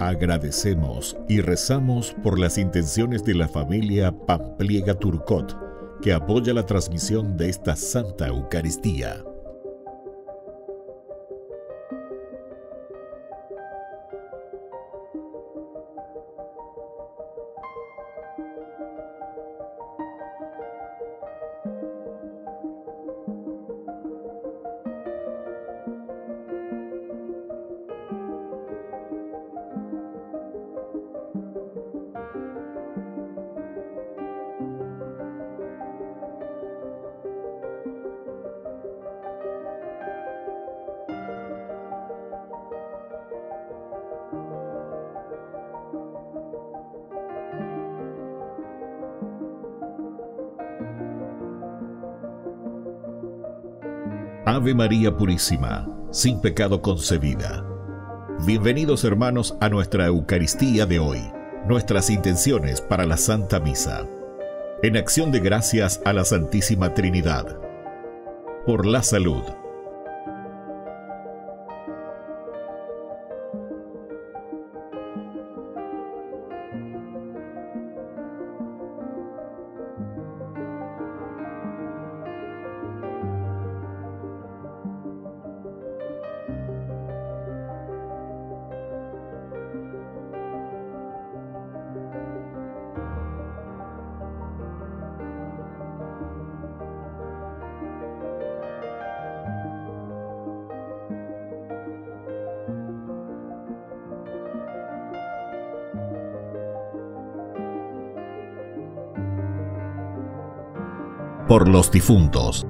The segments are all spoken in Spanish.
Agradecemos y rezamos por las intenciones de la familia Pampliega Turcot, que apoya la transmisión de esta Santa Eucaristía. Ave María Purísima, sin pecado concebida. Bienvenidos hermanos a nuestra Eucaristía de hoy, nuestras intenciones para la Santa Misa. En acción de gracias a la Santísima Trinidad. Por la salud. Por los difuntos.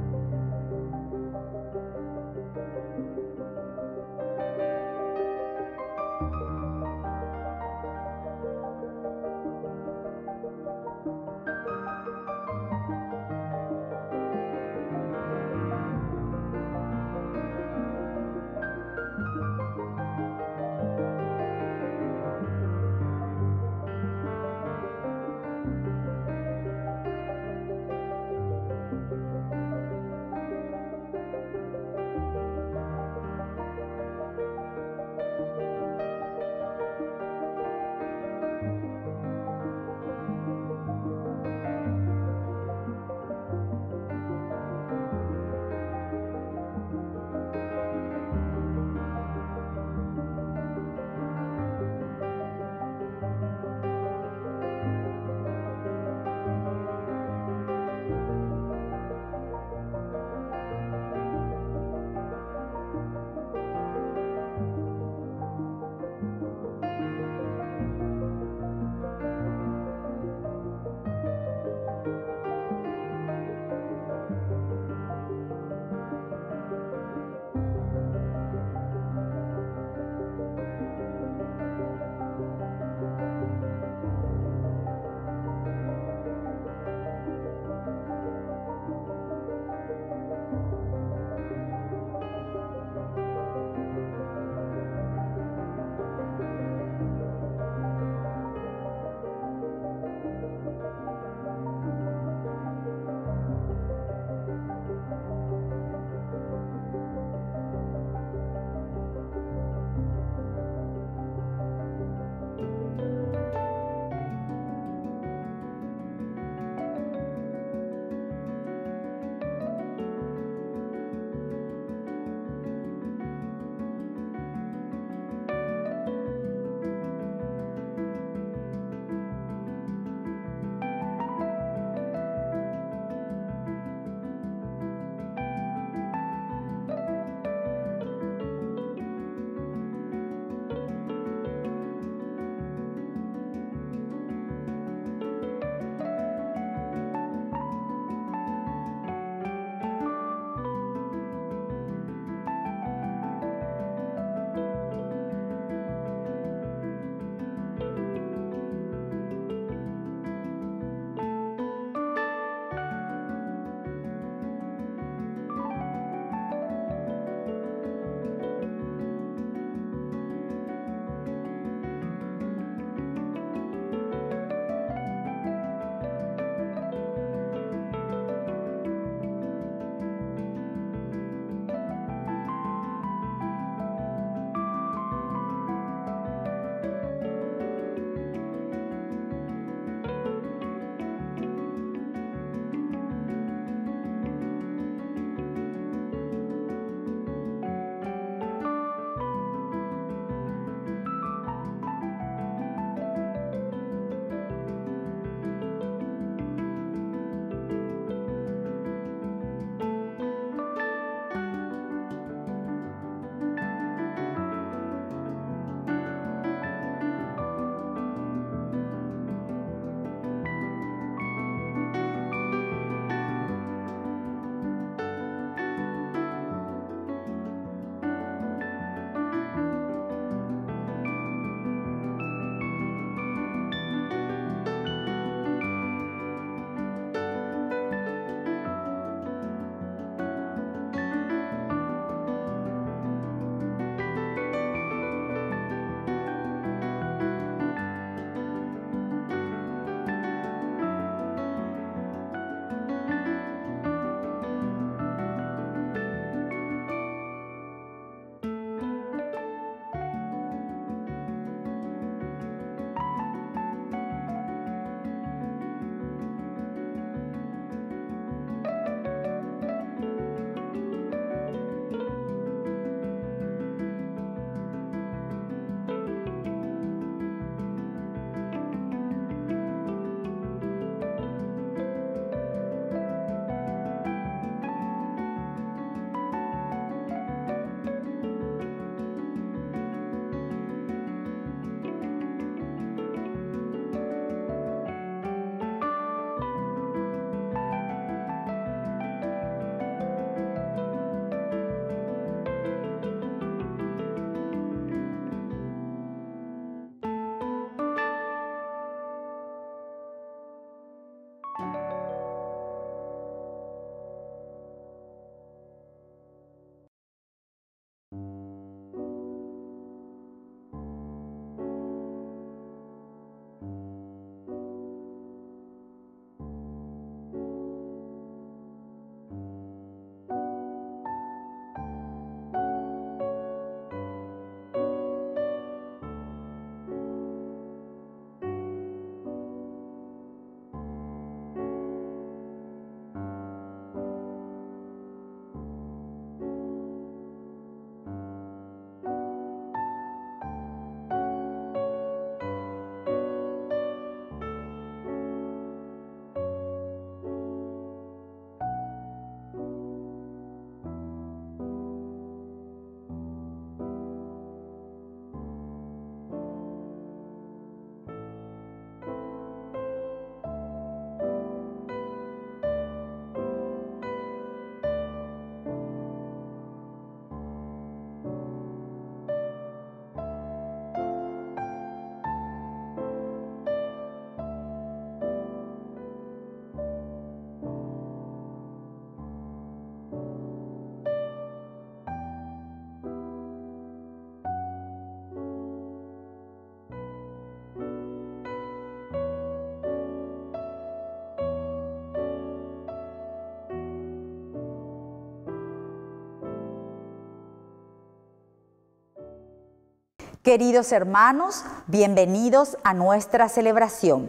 Queridos hermanos, bienvenidos a nuestra celebración.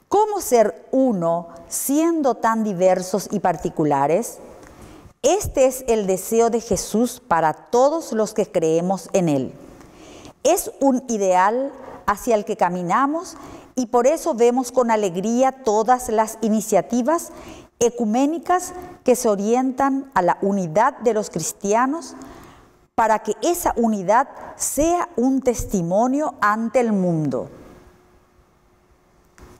¿Cómo ser uno siendo tan diversos y particulares? Este es el deseo de Jesús para todos los que creemos en Él. Es un ideal hacia el que caminamos y por eso vemos con alegría todas las iniciativas ecuménicas que se orientan a la unidad de los cristianos para que esa unidad sea un testimonio ante el mundo.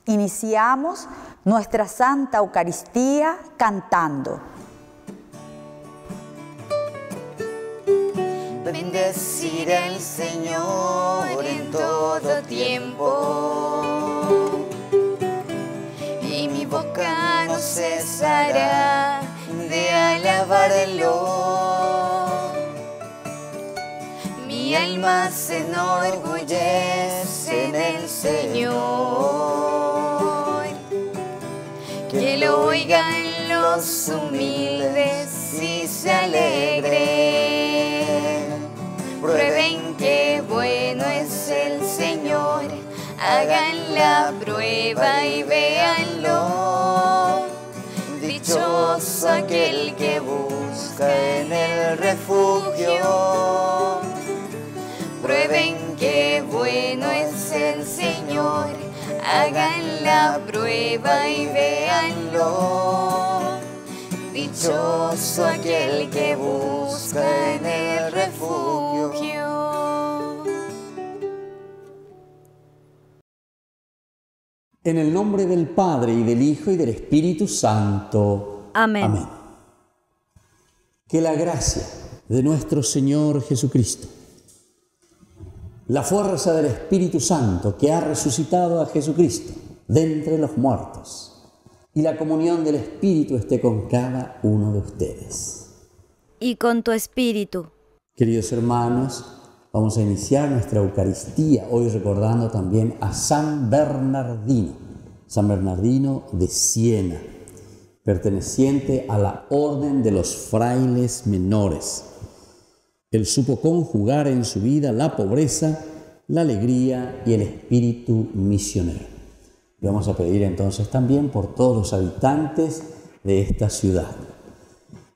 Iniciamos nuestra Santa Eucaristía cantando. Bendeciré al Señor en todo tiempo, y mi boca no cesará de alabarlo. Mi alma se enorgullece en el Señor. Que lo oigan los humildes y se alegren. Prueben qué bueno es el Señor, hagan la prueba y véanlo. Dichoso aquel que busca en el refugio. Prueben qué bueno es el Señor, hagan la prueba y véanlo. Dichoso aquel que busca en el refugio. En el nombre del Padre, y del Hijo, y del Espíritu Santo. Amén. Amén. Que la gracia de nuestro Señor Jesucristo, la fuerza del Espíritu Santo que ha resucitado a Jesucristo de entre los muertos, y la comunión del Espíritu esté con cada uno de ustedes. Y con tu espíritu. Queridos hermanos, vamos a iniciar nuestra Eucaristía, hoy recordando también a San Bernardino de Siena, perteneciente a la Orden de los Frailes Menores. Él supo conjugar en su vida la pobreza, la alegría y el espíritu misionero. Y vamos a pedir entonces también por todos los habitantes de esta ciudad.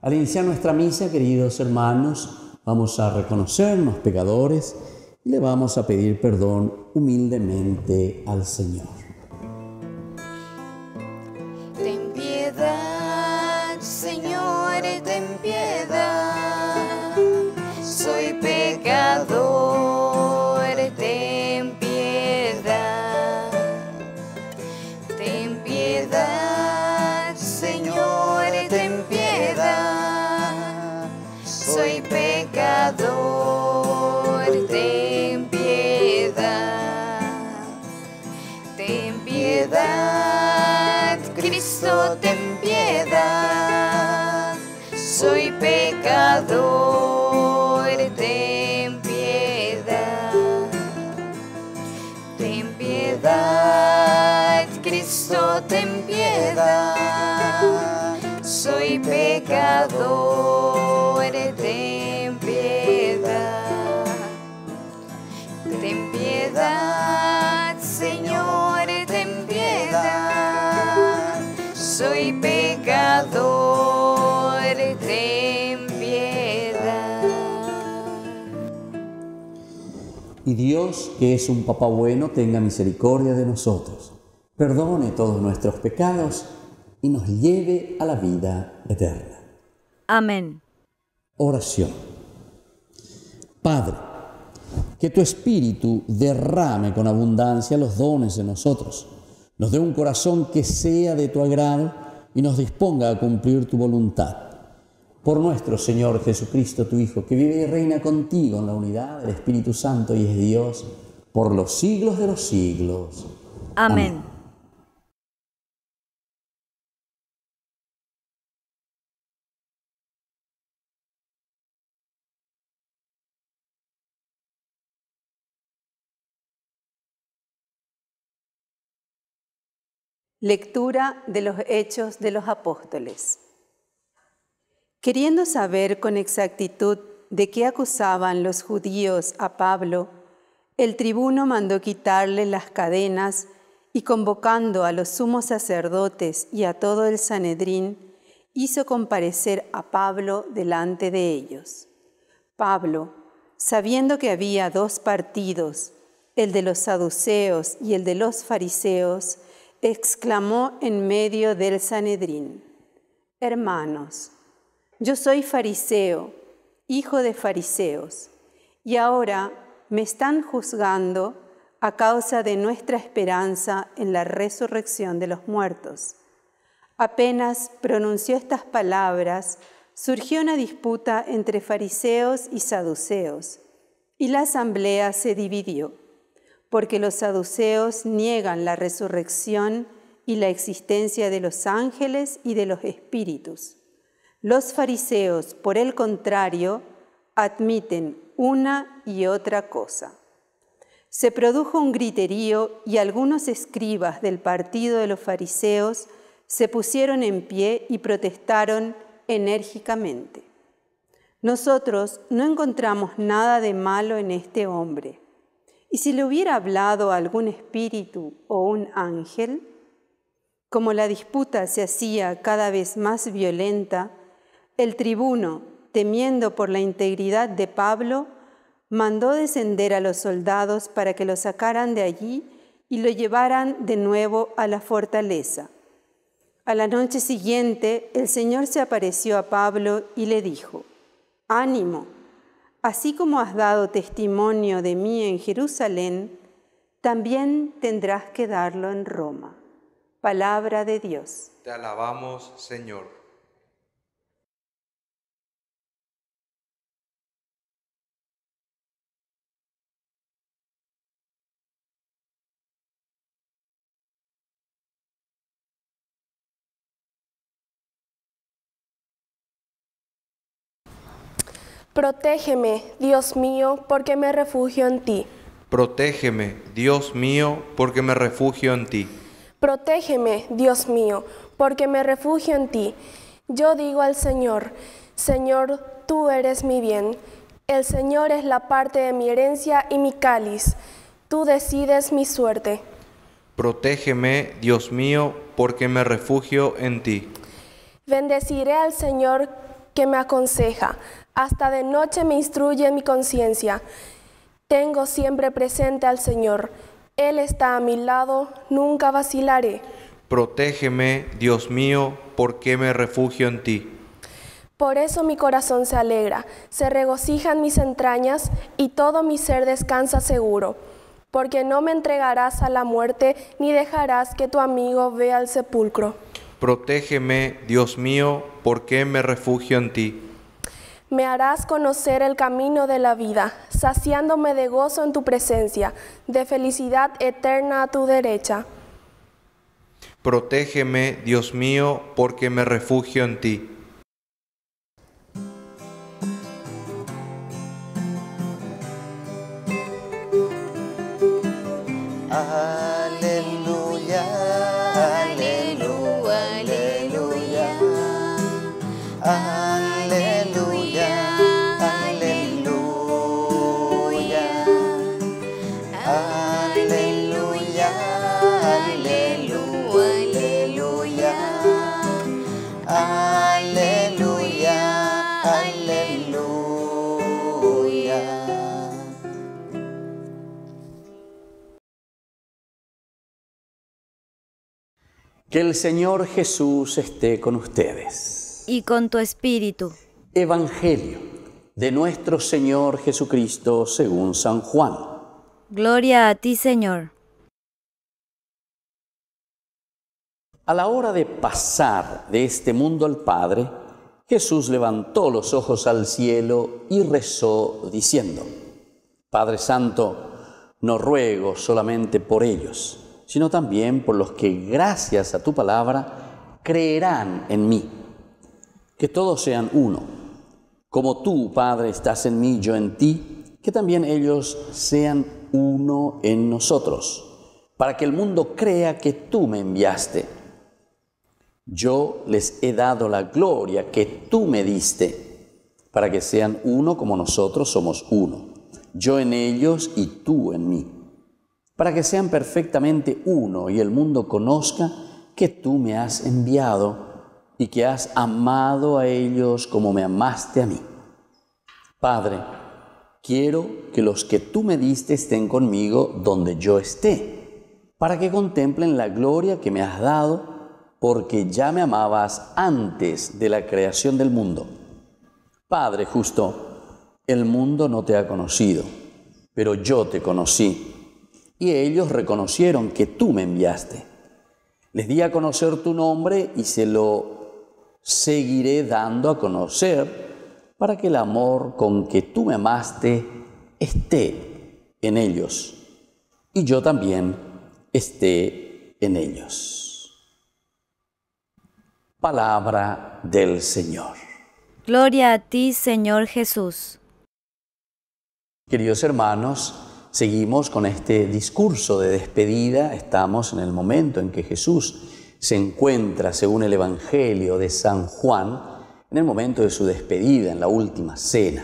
Al iniciar nuestra misa, queridos hermanos, vamos a reconocernos pecadores y le vamos a pedir perdón humildemente al Señor. Ten piedad, Señor, ten piedad. Soy pecador, ten piedad. Ten piedad, Señor, ten piedad. Soy pecador, ten piedad. Ten piedad, Cristo, ten piedad. Soy pecador, ten piedad. Ten piedad, Cristo, ten piedad. Soy pecador, ten piedad. Ten piedad, Señor, ten piedad. Soy pecador, ten piedad. Y Dios, que es un Papá bueno, tenga misericordia de nosotros, perdone todos nuestros pecados y nos lleve a la vida eterna. Amén. Oración. Padre, que tu Espíritu derrame con abundancia los dones en nosotros, nos dé un corazón que sea de tu agrado y nos disponga a cumplir tu voluntad. Por nuestro Señor Jesucristo, tu Hijo, que vive y reina contigo en la unidad del Espíritu Santo y es Dios por los siglos de los siglos. Amén. Lectura de los Hechos de los Apóstoles. Queriendo saber con exactitud de qué acusaban los judíos a Pablo, el tribuno mandó quitarle las cadenas y, convocando a los sumos sacerdotes y a todo el Sanedrín, hizo comparecer a Pablo delante de ellos. Pablo, sabiendo que había dos partidos, el de los saduceos y el de los fariseos, exclamó en medio del Sanedrín: Hermanos, yo soy fariseo, hijo de fariseos, y ahora me están juzgando a causa de nuestra esperanza en la resurrección de los muertos. Apenas pronunció estas palabras, surgió una disputa entre fariseos y saduceos, y la asamblea se dividió, porque los saduceos niegan la resurrección y la existencia de los ángeles y de los espíritus. Los fariseos, por el contrario, admiten una y otra cosa. Se produjo un griterío y algunos escribas del partido de los fariseos se pusieron en pie y protestaron enérgicamente: Nosotros no encontramos nada de malo en este hombre. ¿Y si le hubiera hablado a algún espíritu o un ángel? Como la disputa se hacía cada vez más violenta, el tribuno, temiendo por la integridad de Pablo, mandó descender a los soldados para que lo sacaran de allí y lo llevaran de nuevo a la fortaleza. A la noche siguiente, el Señor se apareció a Pablo y le dijo: Ánimo, así como has dado testimonio de mí en Jerusalén, también tendrás que darlo en Roma. Palabra de Dios. Te alabamos, Señor. Protégeme, Dios mío, porque me refugio en ti. Protégeme, Dios mío, porque me refugio en ti. Protégeme, Dios mío, porque me refugio en ti. Yo digo al Señor: Señor, tú eres mi bien. El Señor es la parte de mi herencia y mi cáliz. Tú decides mi suerte. Protégeme, Dios mío, porque me refugio en ti. Bendeciré al Señor que me aconseja. Hasta de noche me instruye mi conciencia. Tengo siempre presente al Señor. Él está a mi lado, nunca vacilaré. Protégeme, Dios mío, porque me refugio en ti. Por eso mi corazón se alegra, se regocijan mis entrañas y todo mi ser descansa seguro. Porque no me entregarás a la muerte, ni dejarás que tu amigo vea el sepulcro. Protégeme, Dios mío, porque me refugio en ti. Me harás conocer el camino de la vida, saciándome de gozo en tu presencia, de felicidad eterna a tu derecha. Protégeme, Dios mío, porque me refugio en ti. Aleluya, aleluya, aleluya. Aleluya, aleluya. Aleluya, aleluya, aleluya. Aleluya, aleluya. Que el Señor Jesús esté con ustedes. Y con tu espíritu. Evangelio de nuestro Señor Jesucristo según San Juan. Gloria a ti, Señor. A la hora de pasar de este mundo al Padre, Jesús levantó los ojos al cielo y rezó diciendo: Padre Santo, no ruego solamente por ellos, sino también por los que, gracias a tu palabra, creerán en mí. Que todos sean uno. Como tú, Padre, estás en mí, yo en ti, que también ellos sean uno en nosotros, para que el mundo crea que tú me enviaste. Yo les he dado la gloria que tú me diste, para que sean uno como nosotros somos uno, yo en ellos y tú en mí, para que sean perfectamente uno y el mundo conozca que tú me has enviado y que has amado a ellos como me amaste a mí. Padre, quiero que los que tú me diste estén conmigo donde yo esté, para que contemplen la gloria que me has dado, porque ya me amabas antes de la creación del mundo. Padre justo, el mundo no te ha conocido, pero yo te conocí, y ellos reconocieron que tú me enviaste. Les di a conocer tu nombre y se lo seguiré dando a conocer, para que el amor con que tú me amaste esté en ellos, y yo también esté en ellos. Palabra del Señor. Gloria a ti, Señor Jesús. Queridos hermanos, seguimos con este discurso de despedida. Estamos en el momento en que Jesús se encuentra, según el Evangelio de San Juan, en el momento de su despedida, en la última cena.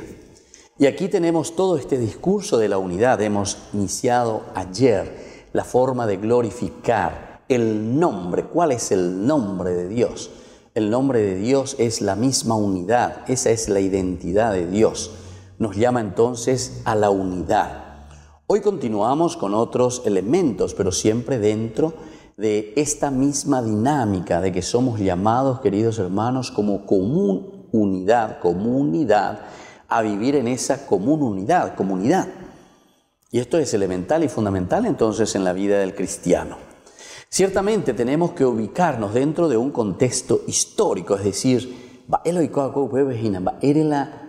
Y aquí tenemos todo este discurso de la unidad. Hemos iniciado ayer la forma de glorificar el nombre. ¿Cuál es el nombre de Dios? El nombre de Dios es la misma unidad. Esa es la identidad de Dios. Nos llama entonces a la unidad. Hoy continuamos con otros elementos, pero siempre dentro de esta misma dinámica de que somos llamados, queridos hermanos, como comunidad, a vivir en esa comunidad. Y esto es elemental y fundamental entonces en la vida del cristiano. Ciertamente tenemos que ubicarnos dentro de un contexto histórico, es decir,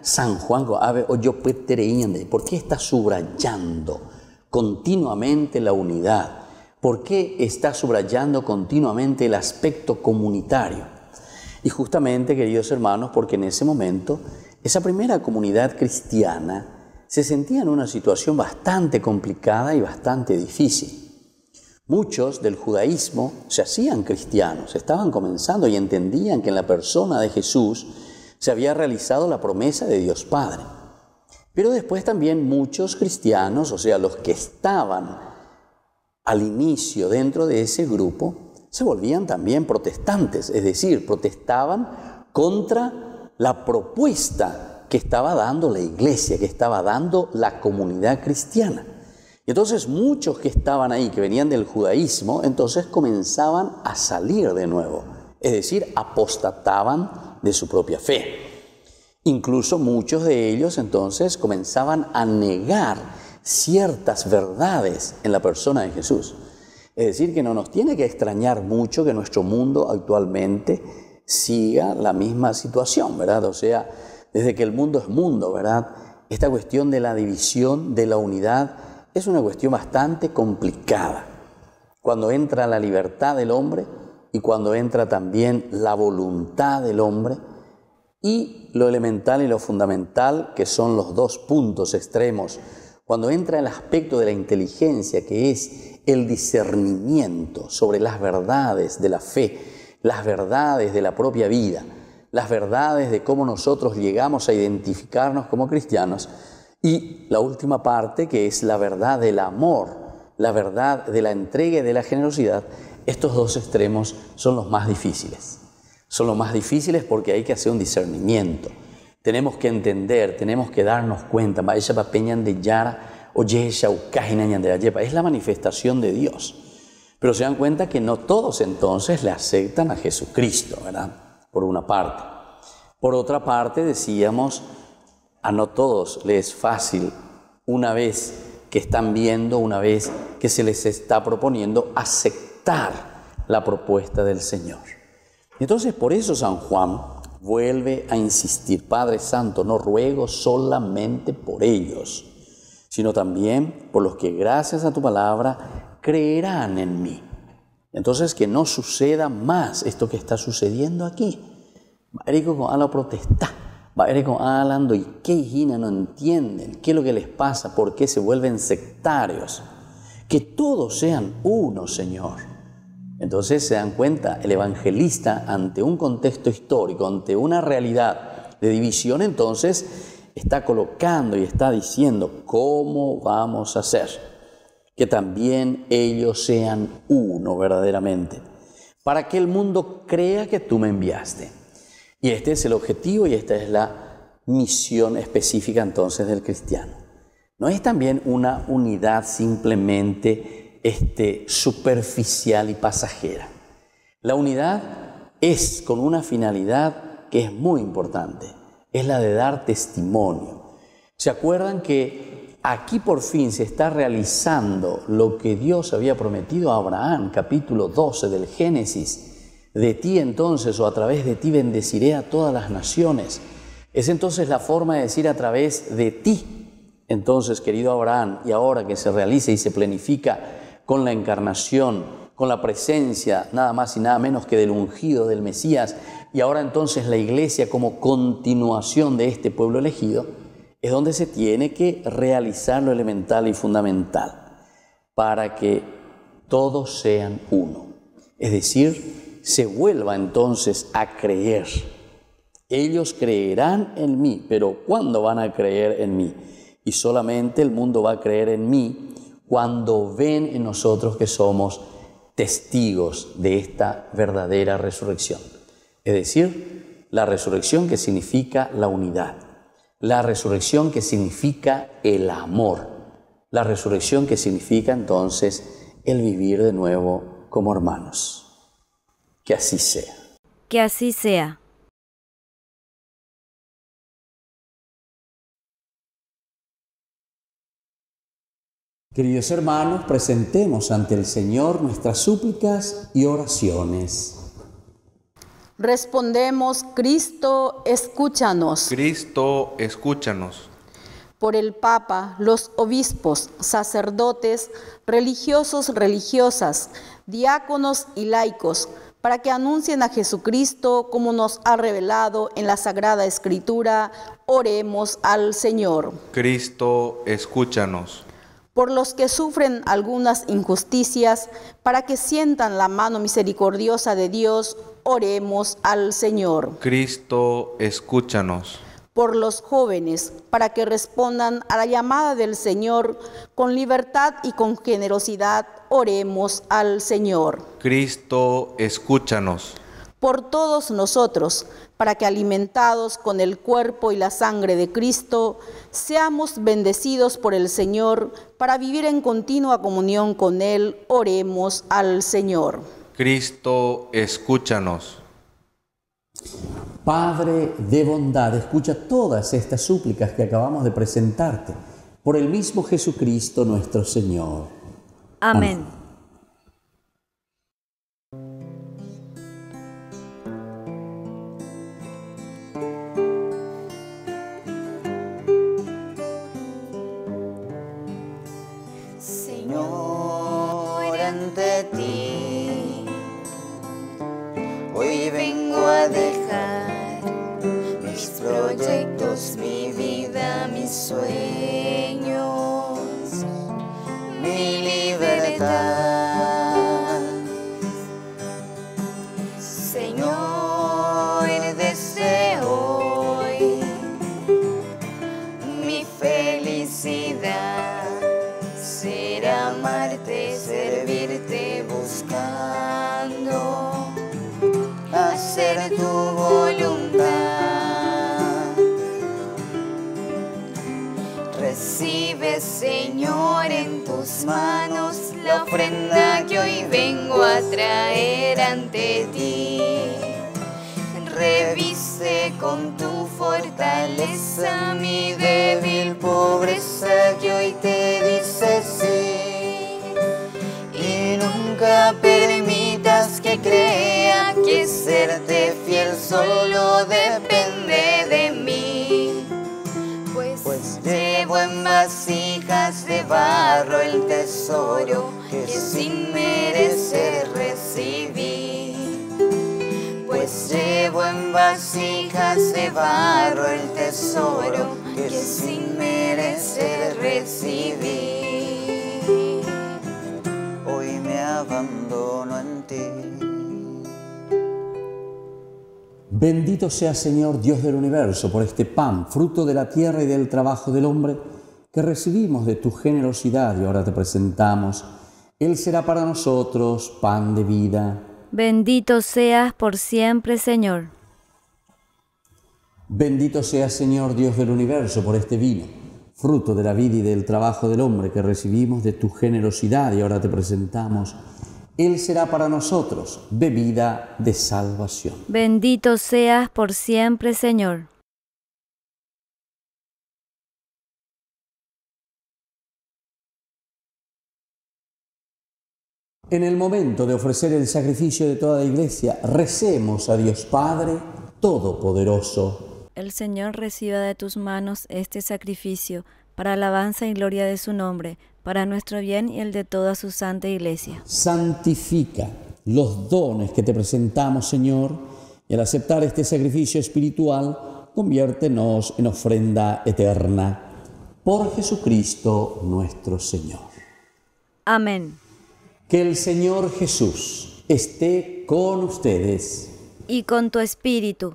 San Juan, ¿por qué está subrayando continuamente la unidad? ¿Por qué está subrayando continuamente el aspecto comunitario? Y justamente, queridos hermanos, porque en ese momento, esa primera comunidad cristiana se sentía en una situación bastante complicada y bastante difícil. Muchos del judaísmo se hacían cristianos, estaban comenzando y entendían que en la persona de Jesús se había realizado la promesa de Dios Padre. Pero después también muchos cristianos, o sea, los que estaban al inicio dentro de ese grupo, se volvían también protestantes, es decir, protestaban contra la propuesta que estaba dando la iglesia, que estaba dando la comunidad cristiana. Y entonces muchos que estaban ahí, que venían del judaísmo, entonces comenzaban a salir de nuevo, es decir, apostataban de su propia fe. Incluso muchos de ellos entonces comenzaban a negar ciertas verdades en la persona de Jesús. Es decir, que no nos tiene que extrañar mucho que nuestro mundo actualmente siga la misma situación, ¿verdad? O sea, desde que el mundo es mundo, ¿verdad? Esta cuestión de la división, de la unidad, es una cuestión bastante complicada. Cuando entra la libertad del hombre y cuando entra también la voluntad del hombre, y lo elemental y lo fundamental, que son los dos puntos extremos, cuando entra el aspecto de la inteligencia, que es el discernimiento sobre las verdades de la fe, las verdades de la propia vida, las verdades de cómo nosotros llegamos a identificarnos como cristianos, y la última parte, que es la verdad del amor, la verdad de la entrega y de la generosidad. Estos dos extremos son los más difíciles. Son los más difíciles porque hay que hacer un discernimiento. Tenemos que entender, tenemos que darnos cuenta. Es la manifestación de Dios. Pero se dan cuenta que no todos entonces le aceptan a Jesucristo, ¿verdad? Por una parte. Por otra parte, decíamos, a no todos les es fácil, una vez que están viendo, una vez que se les está proponiendo, aceptar la propuesta del Señor. Entonces, por eso San Juan vuelve a insistir: Padre Santo, no ruego solamente por ellos, sino también por los que gracias a tu palabra creerán en mí. Entonces, que no suceda más esto que está sucediendo aquí. Con la protesta, hablando y qué hijina no entienden, qué es lo que les pasa, por qué se vuelven sectarios. Que todos sean uno, Señor. Entonces se dan cuenta, el evangelista, ante un contexto histórico, ante una realidad de división, entonces está colocando y está diciendo cómo vamos a hacer que también ellos sean uno verdaderamente, para que el mundo crea que tú me enviaste. Y este es el objetivo y esta es la misión específica entonces del cristiano. No es también una unidad simplemente superficial y pasajera. La unidad es con una finalidad que es muy importante, es la de dar testimonio. ¿Se acuerdan que aquí por fin se está realizando lo que Dios había prometido a Abraham, capítulo 12 del Génesis? De ti entonces, o a través de ti bendeciré a todas las naciones. Es entonces la forma de decir a través de ti. Entonces, querido Abraham, y ahora que se realiza y se planifica con la encarnación, con la presencia nada más y nada menos que del ungido, del Mesías, y ahora entonces la iglesia como continuación de este pueblo elegido, es donde se tiene que realizar lo elemental y fundamental para que todos sean uno. Es decir, se vuelva entonces a creer. Ellos creerán en mí, pero ¿cuándo van a creer en mí? Y solamente el mundo va a creer en mí cuando ven en nosotros que somos testigos de esta verdadera resurrección. Es decir, la resurrección que significa la unidad, la resurrección que significa el amor, la resurrección que significa entonces el vivir de nuevo como hermanos. Que así sea. Que así sea. Queridos hermanos, presentemos ante el Señor nuestras súplicas y oraciones. Respondemos, Cristo, escúchanos. Cristo, escúchanos. Por el Papa, los obispos, sacerdotes, religiosos, religiosas, diáconos y laicos, para que anuncien a Jesucristo como nos ha revelado en la Sagrada Escritura, oremos al Señor. Cristo, escúchanos. Por los que sufren algunas injusticias, para que sientan la mano misericordiosa de Dios, oremos al Señor. Cristo, escúchanos. Por los jóvenes, para que respondan a la llamada del Señor con libertad y con generosidad, oremos al Señor. Cristo, escúchanos. Por todos nosotros, para que alimentados con el cuerpo y la sangre de Cristo, seamos bendecidos por el Señor, para vivir en continua comunión con Él, oremos al Señor. Cristo, escúchanos. Padre de bondad, escucha todas estas súplicas que acabamos de presentarte, por el mismo Jesucristo nuestro Señor. Amén. Señor, ante ti hoy vengo a dejar mis proyectos, mi vida, mis sueños, mi libertad. Señor, desde hoy mi felicidad será amarte, servirte, buscando hacer tu voluntad. Recibe, Señor, en tus manos la ofrenda que hoy vengo a traer ante ti. Reviste con tu fortaleza mi débil pobreza que hoy te dice sí. Y nunca permitas que crea que serte fiel solo depende de mí. Pues llevo en vasijas de barro el tesoro que sin merecer recibí. Pues llevo en vasijas de barro el tesoro que sin merecer recibí. Hoy me abandono en ti. Bendito sea, Señor, Dios del universo, por este pan, fruto de la tierra y del trabajo del hombre, que recibimos de tu generosidad y ahora te presentamos. Él será para nosotros pan de vida. Bendito seas por siempre, Señor. Bendito sea, Señor, Dios del universo, por este vino, fruto de la vida y del trabajo del hombre, que recibimos de tu generosidad y ahora te presentamos. Él será para nosotros bebida de salvación. Bendito seas por siempre, Señor. En el momento de ofrecer el sacrificio de toda la Iglesia, recemos a Dios Padre Todopoderoso. El Señor reciba de tus manos este sacrificio para alabanza y gloria de su nombre, para nuestro bien y el de toda su santa Iglesia. Santifica los dones que te presentamos, Señor, y al aceptar este sacrificio espiritual, conviértenos en ofrenda eterna. Por Jesucristo nuestro Señor. Amén. Que el Señor Jesús esté con ustedes. Y con tu espíritu.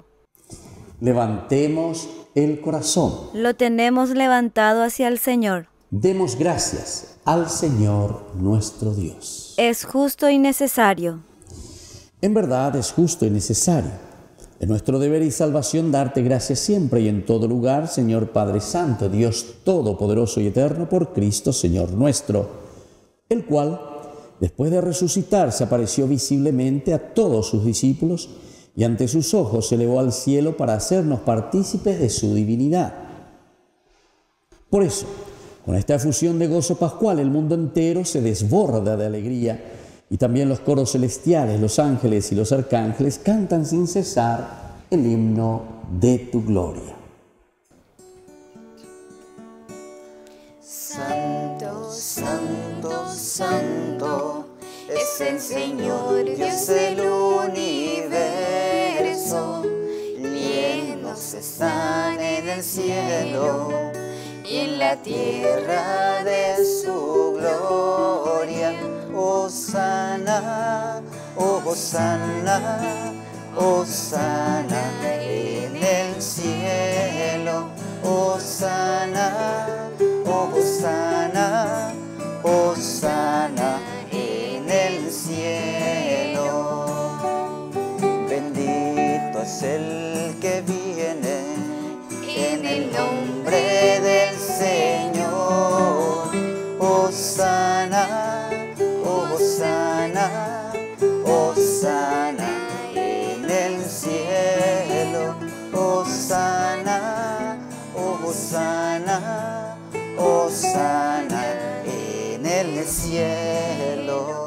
Levantemos el corazón. Lo tenemos levantado hacia el Señor. Demos gracias al Señor nuestro Dios. Es justo y necesario. En verdad es justo y necesario. Es nuestro deber y salvación darte gracias siempre y en todo lugar, Señor Padre Santo, Dios Todopoderoso y Eterno, por Cristo, Señor nuestro, el cual, después de resucitar, se apareció visiblemente a todos sus discípulos y ante sus ojos se elevó al cielo para hacernos partícipes de su divinidad. Por eso, con esta efusión de gozo pascual, el mundo entero se desborda de alegría y también los coros celestiales, los ángeles y los arcángeles cantan sin cesar el himno de tu gloria. Santo, santo, santo, es el Señor Dios del universo. Llenos están en el cielo y en la tierra de su gloria. Hosana, oh Hosana, Hosana en el cielo. Hosana, oh Hosana, Hosana en el cielo. Bendito es el que viene en el nombre del Señor. Hosana, oh Hosana, Hosana en el cielo. Hosana, oh Hosana, Hosana en el cielo.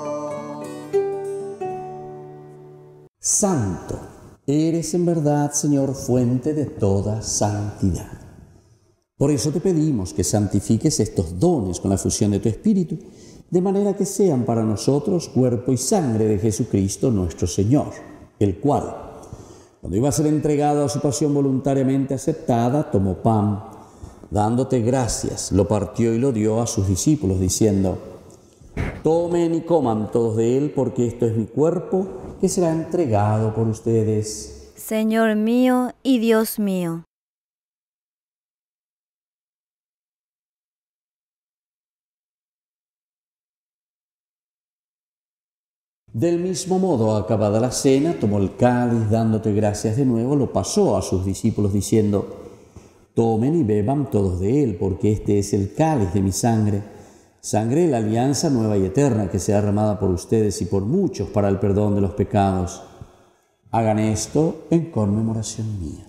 Santo, eres en verdad, Señor, fuente de toda santidad. Por eso te pedimos que santifiques estos dones con la fusión de tu Espíritu, de manera que sean para nosotros cuerpo y sangre de Jesucristo nuestro Señor, el cual, cuando iba a ser entregado a su pasión voluntariamente aceptada, tomó pan, dándote gracias, lo partió y lo dio a sus discípulos, diciendo: tomen y coman todos de él, porque esto es mi cuerpo, que será entregado por ustedes. Señor mío y Dios mío. Del mismo modo, acabada la cena, tomó el cáliz, dándote gracias de nuevo, lo pasó a sus discípulos, diciendo: tomen y beban todos de él, porque este es el cáliz de mi sangre, sangre de la alianza nueva y eterna, que será derramada por ustedes y por muchos para el perdón de los pecados. Hagan esto en conmemoración mía.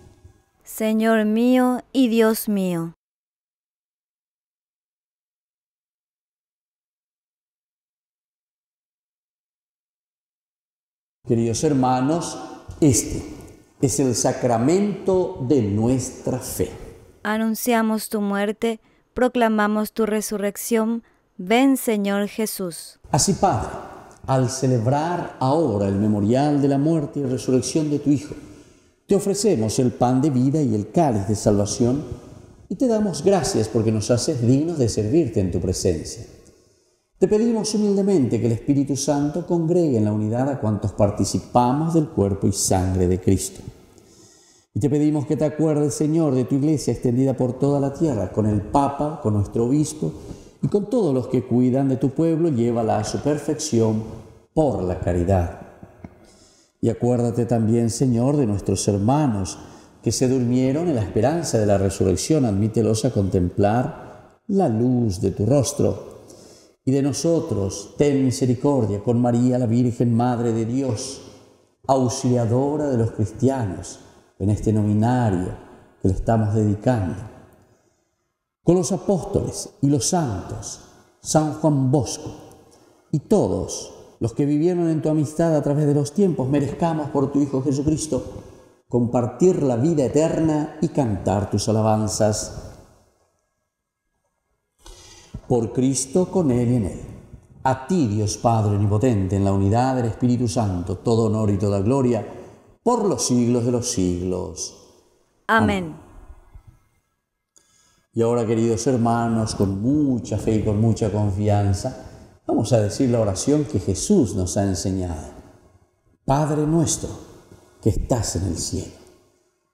Señor mío y Dios mío. Queridos hermanos, este es el sacramento de nuestra fe. Anunciamos tu muerte, proclamamos tu resurrección. Ven, Señor Jesús. Así, Padre, al celebrar ahora el memorial de la muerte y resurrección de tu Hijo, te ofrecemos el pan de vida y el cáliz de salvación y te damos gracias porque nos haces dignos de servirte en tu presencia. Te pedimos humildemente que el Espíritu Santo congregue en la unidad a cuantos participamos del cuerpo y sangre de Cristo. Y te pedimos que te acuerdes, Señor, de tu iglesia extendida por toda la tierra, con el Papa, con nuestro obispo y con todos los que cuidan de tu pueblo, llévala a su perfección por la caridad. Y acuérdate también, Señor, de nuestros hermanos que se durmieron en la esperanza de la resurrección. Admítelos a contemplar la luz de tu rostro. Y de nosotros, ten misericordia con María, la Virgen Madre de Dios, auxiliadora de los cristianos, en este novenario que le estamos dedicando. Con los apóstoles y los santos, San Juan Bosco y todos los que vivieron en tu amistad a través de los tiempos, merezcamos por tu Hijo Jesucristo compartir la vida eterna y cantar tus alabanzas. Por Cristo, con Él y en Él. A ti, Dios Padre omnipotente, en la unidad del Espíritu Santo, todo honor y toda gloria, por los siglos de los siglos. Amén. Y ahora, queridos hermanos, con mucha fe y con mucha confianza, vamos a decir la oración que Jesús nos ha enseñado. Padre nuestro, que estás en el cielo,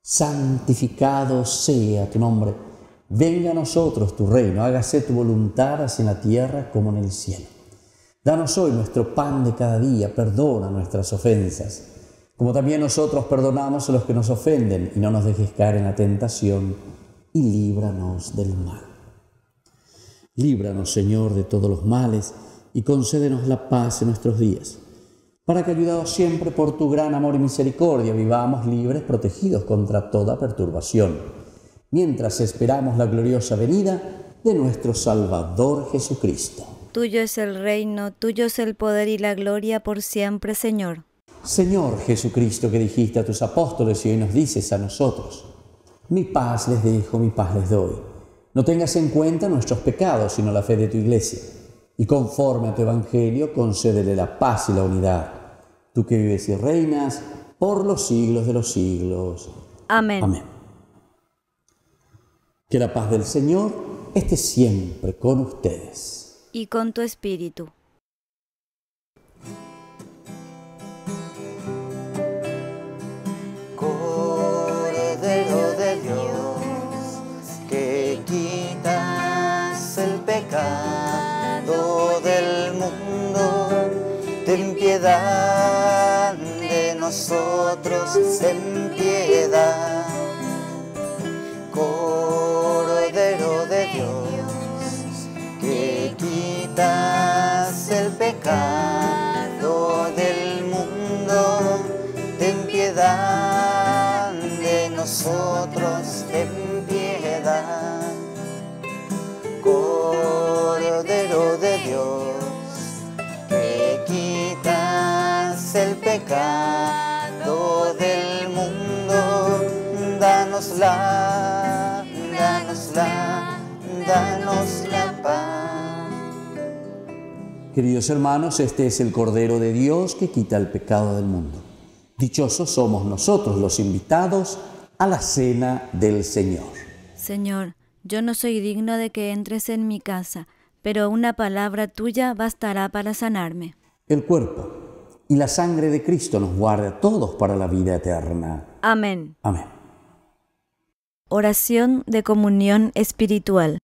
santificado sea tu nombre. Venga a nosotros tu reino, hágase tu voluntad así en la tierra como en el cielo. Danos hoy nuestro pan de cada día, perdona nuestras ofensas, como también nosotros perdonamos a los que nos ofenden, y no nos dejes caer en la tentación, y líbranos del mal. Líbranos, Señor, de todos los males, y concédenos la paz en nuestros días, para que, ayudados siempre por tu gran amor y misericordia, vivamos libres, protegidos contra toda perturbación, mientras esperamos la gloriosa venida de nuestro Salvador Jesucristo. Tuyo es el reino, tuyo es el poder y la gloria por siempre, Señor. Señor Jesucristo, que dijiste a tus apóstoles y hoy nos dices a nosotros: mi paz les dejo, mi paz les doy. No tengas en cuenta nuestros pecados, sino la fe de tu iglesia. Y conforme a tu evangelio, concédele la paz y la unidad. Tú que vives y reinas por los siglos de los siglos. Amén. Amén. Que la paz del Señor esté siempre con ustedes. Y con tu espíritu. Cordero de Dios, que quitas el pecado del mundo, ten piedad de nosotros, ten piedad. Cordero de Dios, que quitas el pecado del mundo, ten piedad de nosotros, ten piedad. Cordero de Dios, que quitas el pecado del mundo, danos la paz. Queridos hermanos, este es el Cordero de Dios que quita el pecado del mundo. Dichosos somos nosotros los invitados a la cena del Señor. Señor, yo no soy digno de que entres en mi casa, pero una palabra tuya bastará para sanarme. El cuerpo y la sangre de Cristo nos guarde a todos para la vida eterna. Amén. Amén. Oración de comunión espiritual.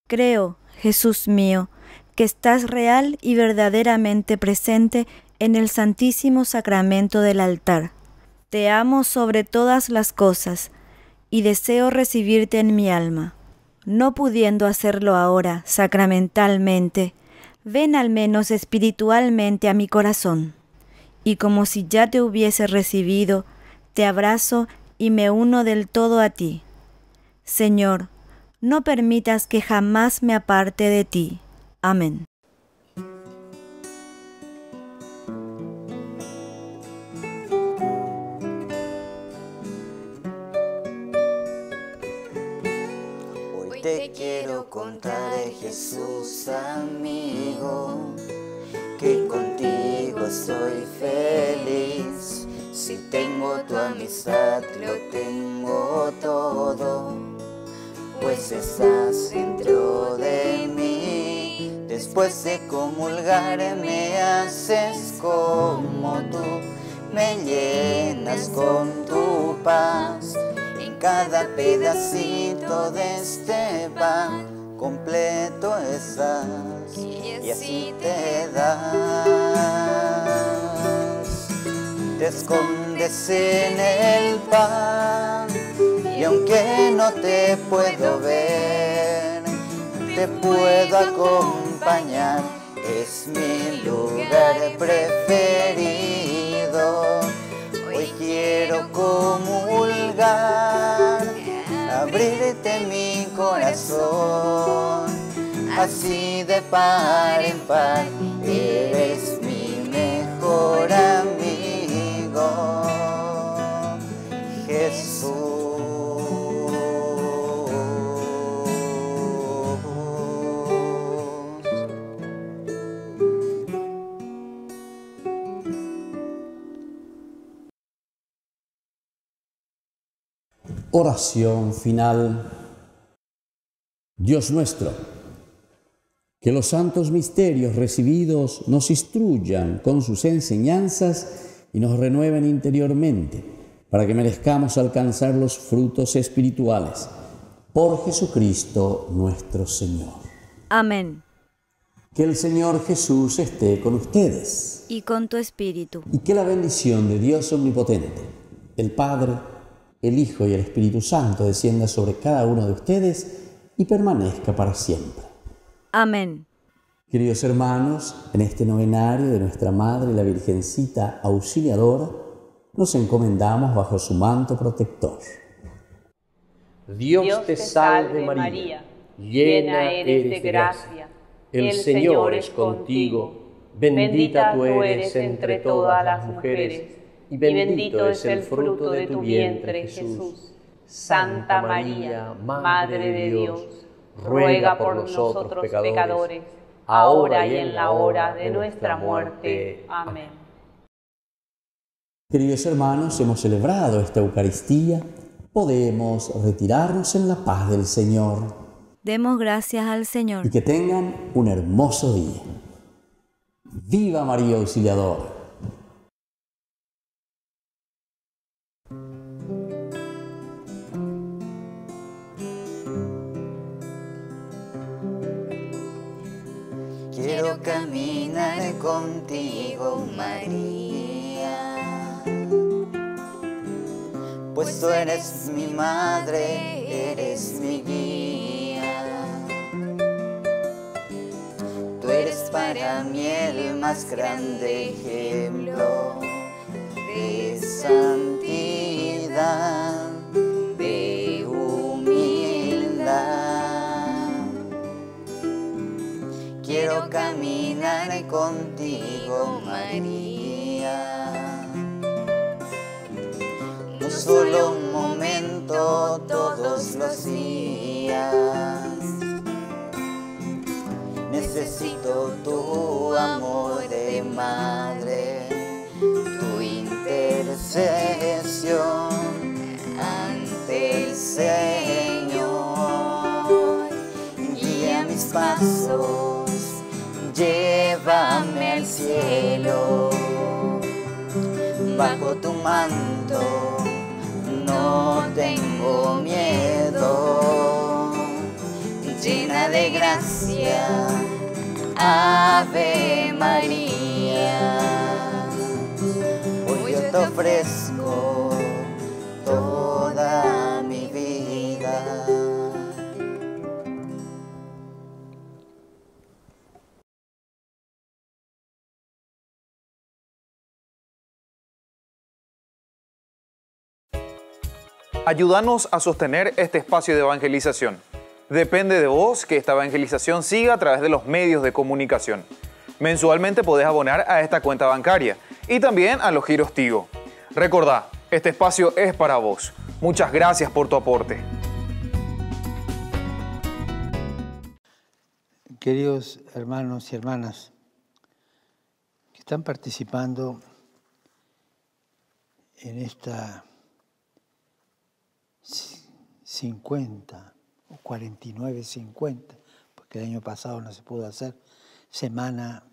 Creo, Jesús mío, que estás real y verdaderamente presente en el Santísimo Sacramento del altar. Te amo sobre todas las cosas y deseo recibirte en mi alma. No pudiendo hacerlo ahora sacramentalmente, ven al menos espiritualmente a mi corazón. Y como si ya te hubiese recibido, te abrazo y me uno del todo a ti. Señor, no permitas que jamás me aparte de ti. Amén. Hoy te quiero contar, Jesús amigo, que contigo soy feliz. Si tengo tu amistad, lo tengo todo, pues estás dentro de mí. Después de comulgar me haces como tú, me llenas con tu paz. En cada pedacito de este pan, completo estás y así te das. Te escondes en el pan y aunque no te puedo ver, te puedo acompañar. Es mi lugar preferido. Hoy quiero comulgar, abrirte mi corazón, así de par en par. Eres mi mejor amigo, Jesús. Oración final. Dios nuestro, que los santos misterios recibidos nos instruyan con sus enseñanzas y nos renueven interiormente, para que merezcamos alcanzar los frutos espirituales. Por Jesucristo nuestro Señor. Amén. Que el Señor Jesús esté con ustedes. Y con tu espíritu. Y que la bendición de Dios Omnipotente, el Padre, el Hijo y el Espíritu Santo descienda sobre cada uno de ustedes y permanezca para siempre. Amén. Queridos hermanos, en este novenario de nuestra Madre, la Virgencita Auxiliadora, nos encomendamos bajo su manto protector. Dios te salve María, llena eres de gracia, el Señor es contigo, bendita tú eres entre todas las mujeres, y bendito es el fruto de tu vientre, Jesús. Santa María, Madre de Dios, ruega por nosotros pecadores, ahora y en la hora de nuestra muerte. Amén. Queridos hermanos, hemos celebrado esta Eucaristía. Podemos retirarnos en la paz del Señor. Demos gracias al Señor. Y que tengan un hermoso día. ¡Viva María Auxiliadora! Quiero caminar contigo, María, pues tú eres mi madre, eres mi guía. Tú eres para mí el más grande ejemplo de santidad, de humildad. Quiero caminar contigo, María, no solo un momento, todos los días. Necesito tu amor de madre, tu intercesión ante el Señor. Guía mis pasos, llévame al cielo, bajo tu manto no tengo miedo, llena de gracia, Ave María. Hoy yo te ofrezco toda mi vida. Ayúdanos a sostener este espacio de evangelización. Depende de vos que esta evangelización siga a través de los medios de comunicación. Mensualmente podés abonar a esta cuenta bancaria y también a los giros Tigo. Recordá, este espacio es para vos. Muchas gracias por tu aporte. Queridos hermanos y hermanas que están participando en esta 50 o 49-50, porque el año pasado no se pudo hacer, semana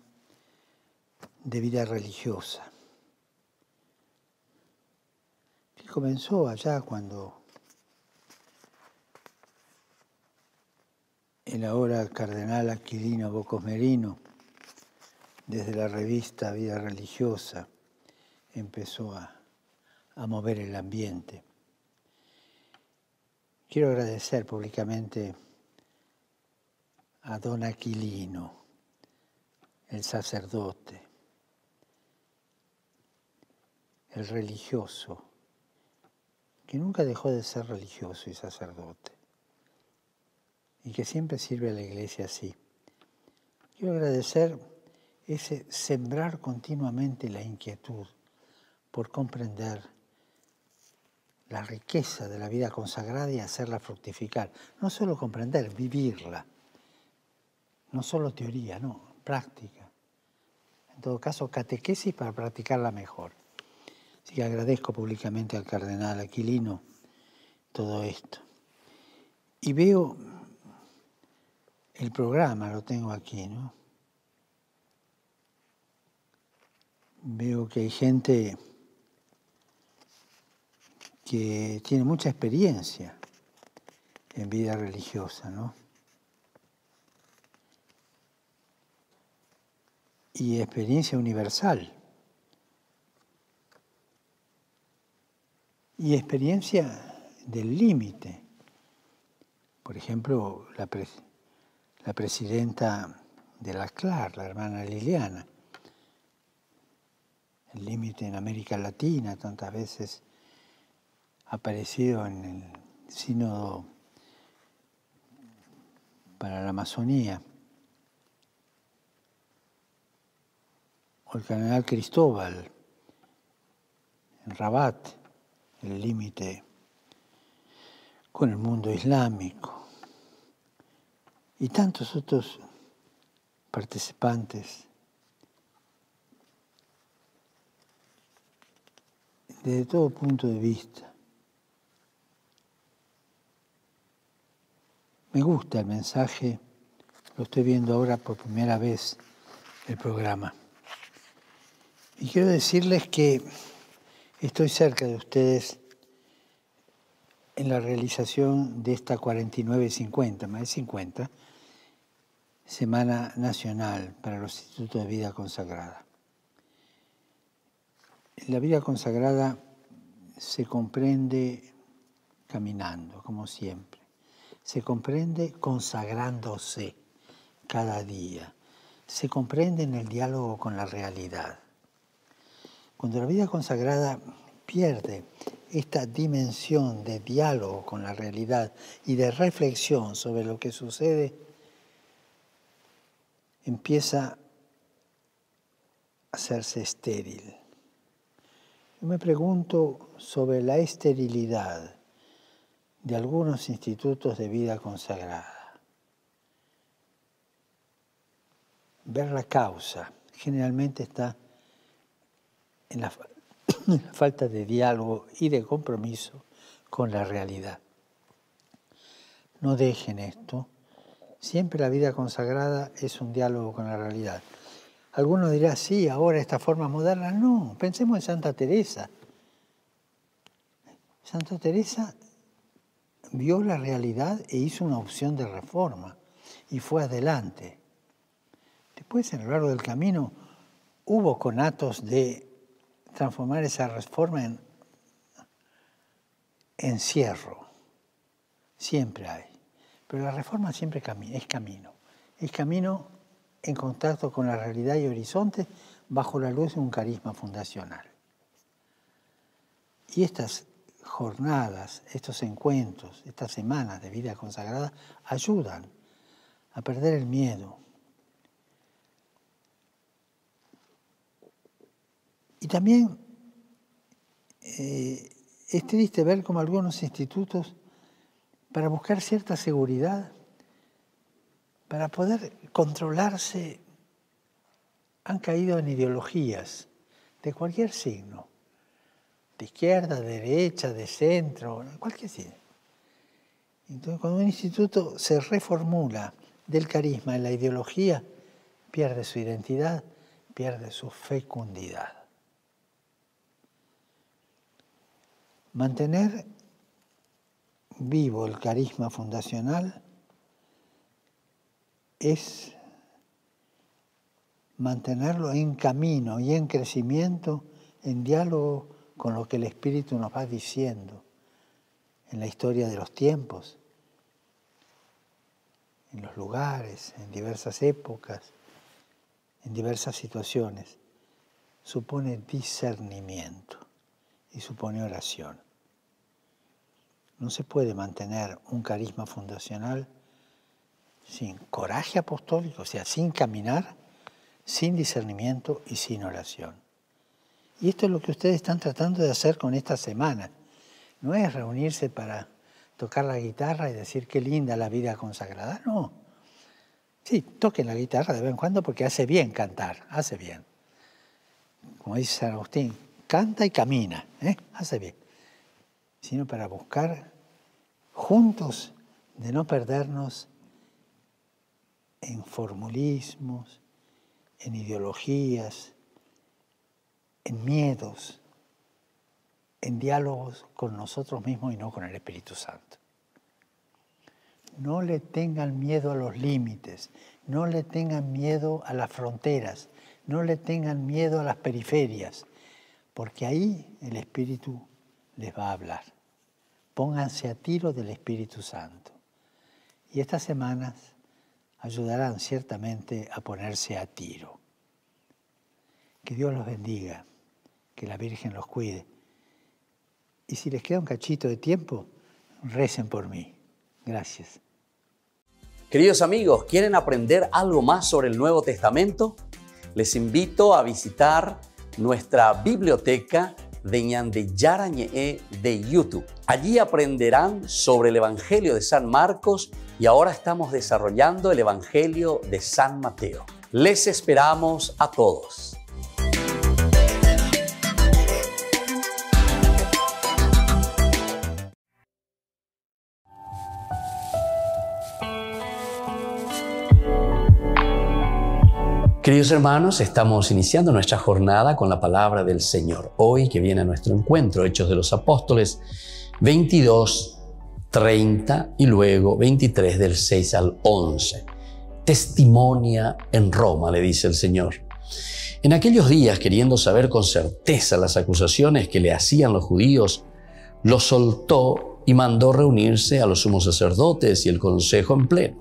de vida religiosa. que comenzó allá cuando el ahora cardenal Aquilino Bocosmerino, desde la revista Vida Religiosa, empezó a mover el ambiente. Quiero agradecer públicamente a don Aquilino, el sacerdote, el religioso, que nunca dejó de ser religioso y sacerdote, y que siempre sirve a la Iglesia así. Quiero agradecer ese sembrar continuamente la inquietud por comprender la riqueza de la vida consagrada y hacerla fructificar. No solo comprender, vivirla. No solo teoría, no, práctica. En todo caso, catequesis para practicarla mejor. Así que agradezco públicamente al cardenal Aquilino todo esto. Y veo el programa, lo tengo aquí, ¿no? Veo que hay gente que tiene mucha experiencia en vida religiosa, ¿no? Y experiencia universal. Y experiencia del límite. Por ejemplo, la presidenta de la CLAR, la hermana Liliana. El límite en América Latina, tantas veces ha aparecido en el sínodo para la Amazonía. O el cardenal Cristóbal, en Rabat, el límite con el mundo islámico. Y tantos otros participantes. Desde todo punto de vista. Me gusta el mensaje, lo estoy viendo ahora por primera vez, el programa. Y quiero decirles que estoy cerca de ustedes en la realización de esta 49-50, más de 50, Semana Nacional para los Institutos de Vida Consagrada. La vida consagrada se comprende caminando, como siempre. Se comprende consagrándose cada día. Se comprende en el diálogo con la realidad. Cuando la vida consagrada pierde esta dimensión de diálogo con la realidad y de reflexión sobre lo que sucede, empieza a hacerse estéril. Yo me pregunto sobre la esterilidad de algunos institutos de vida consagrada. Ver la causa generalmente está en la falta de diálogo y de compromiso con la realidad. No dejen esto. Siempre la vida consagrada es un diálogo con la realidad. Algunos dirán, sí, ahora esta forma moderna. No, pensemos en Santa Teresa. Santa Teresa vio la realidad e hizo una opción de reforma y fue adelante. Después, en lo largo del camino, hubo conatos de transformar esa reforma en encierro. Siempre hay. Pero la reforma siempre es camino. Es camino en contacto con la realidad y horizonte bajo la luz de un carisma fundacional. Y estas jornadas, estos encuentros, estas semanas de vida consagrada ayudan a perder el miedo. Y también es triste ver cómo algunos institutos, para buscar cierta seguridad, para poder controlarse, han caído en ideologías de cualquier signo, de izquierda, de derecha, de centro, cualquier signo. Entonces, cuando un instituto se reformula del carisma en la ideología, pierde su identidad, pierde su fecundidad. Mantener vivo el carisma fundacional es mantenerlo en camino y en crecimiento, en diálogo con lo que el Espíritu nos va diciendo en la historia de los tiempos, en los lugares, en diversas épocas, en diversas situaciones. Supone discernimiento y supone oración. No se puede mantener un carisma fundacional sin coraje apostólico, o sea, sin caminar, sin discernimiento y sin oración. Y esto es lo que ustedes están tratando de hacer con esta semana. No es reunirse para tocar la guitarra y decir qué linda la vida consagrada, no. Sí, toquen la guitarra de vez en cuando porque hace bien cantar, hace bien. Como dice San Agustín, canta y camina, hace bien. Sino para buscar juntos de no perdernos en formulismos, en ideologías, en miedos, en diálogos con nosotros mismos y no con el Espíritu Santo. No le tengan miedo a los límites, no le tengan miedo a las fronteras, no le tengan miedo a las periferias, porque ahí el Espíritu les va a hablar. Pónganse a tiro del Espíritu Santo. Y estas semanas ayudarán ciertamente a ponerse a tiro. Que Dios los bendiga, que la Virgen los cuide. Y si les queda un cachito de tiempo, recen por mí. Gracias. Queridos amigos, ¿quieren aprender algo más sobre el Nuevo Testamento? Les invito a visitar nuestra biblioteca de Ñande Yarañe de YouTube. Allí aprenderán sobre el Evangelio de San Marcos y ahora estamos desarrollando el Evangelio de San Mateo. Les esperamos a todos. Queridos hermanos, estamos iniciando nuestra jornada con la palabra del Señor. Hoy que viene a nuestro encuentro, Hechos de los Apóstoles 22, 30 y luego 23 del 6 al 11. Testimonia en Roma, le dice el Señor. En aquellos días, queriendo saber con certeza las acusaciones que le hacían los judíos, los soltó y mandó reunirse a los sumos sacerdotes y el consejo en pleno.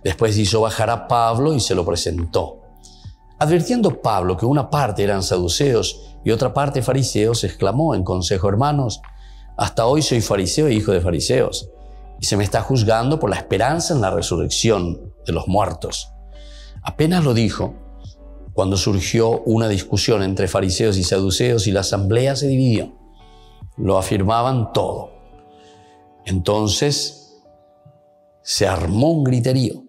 Después hizo bajar a Pablo y se lo presentó. Advirtiendo Pablo que una parte eran saduceos y otra parte fariseos, exclamó en consejo: hermanos, hasta hoy soy fariseo e hijo de fariseos, y se me está juzgando por la esperanza en la resurrección de los muertos. Apenas lo dijo, cuando surgió una discusión entre fariseos y saduceos y la asamblea se dividió. Lo afirmaban todo. Entonces se armó un griterío.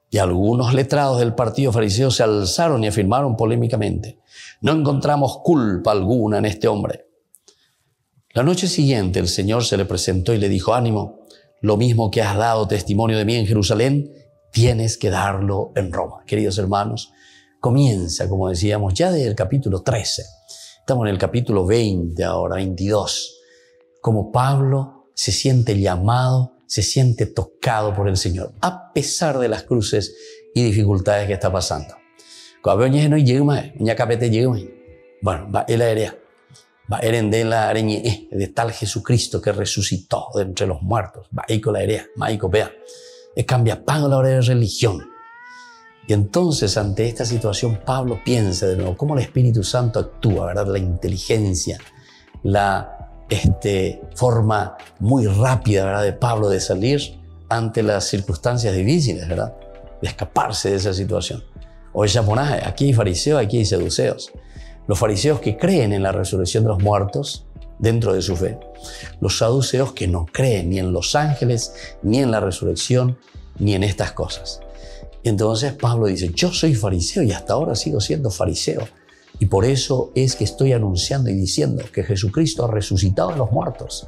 Y algunos letrados del partido fariseo se alzaron y afirmaron polémicamente: no encontramos culpa alguna en este hombre. La noche siguiente el Señor se le presentó y le dijo: ánimo, lo mismo que has dado testimonio de mí en Jerusalén, tienes que darlo en Roma. Queridos hermanos, comienza, como decíamos, ya desde el capítulo 13. Estamos en el capítulo 20 ahora, 22. Como Pablo se siente llamado, se siente tocado por el Señor, a pesar de las cruces y dificultades que está pasando. Bueno, va el aérea, va de tal Jesucristo que resucitó de entre los muertos, va con la aérea, va vea, es cambia pan a la hora de religión. Y entonces, ante esta situación, Pablo piensa de nuevo cómo el Espíritu Santo actúa, ¿verdad? La inteligencia, la forma muy rápida, ¿verdad?, de Pablo de salir ante las circunstancias difíciles, ¿verdad?, de escaparse de esa situación. Hoy ya aquí hay fariseos, aquí hay saduceos. Los fariseos que creen en la resurrección de los muertos dentro de su fe. Los saduceos que no creen ni en los ángeles, ni en la resurrección, ni en estas cosas. Y entonces Pablo dice: yo soy fariseo y hasta ahora sigo siendo fariseo. Y por eso es que estoy anunciando y diciendo que Jesucristo ha resucitado de los muertos.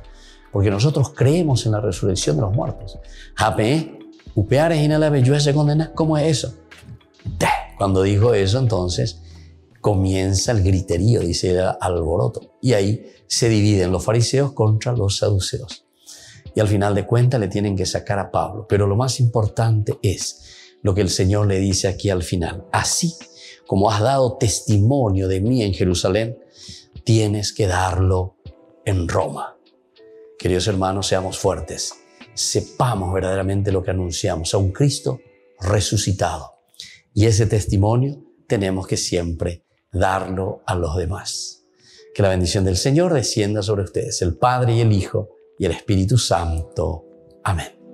Porque nosotros creemos en la resurrección de los muertos. ¿Cómo es eso? Cuando dijo eso, entonces, comienza el griterío, dice el alboroto. Y ahí se dividen los fariseos contra los saduceos. Y al final de cuentas le tienen que sacar a Pablo. Pero lo más importante es lo que el Señor le dice aquí al final. Así como has dado testimonio de mí en Jerusalén, tienes que darlo en Roma. Queridos hermanos, seamos fuertes. Sepamos verdaderamente lo que anunciamos, a un Cristo resucitado. Y ese testimonio tenemos que siempre darlo a los demás. Que la bendición del Señor descienda sobre ustedes, el Padre y el Hijo y el Espíritu Santo. Amén.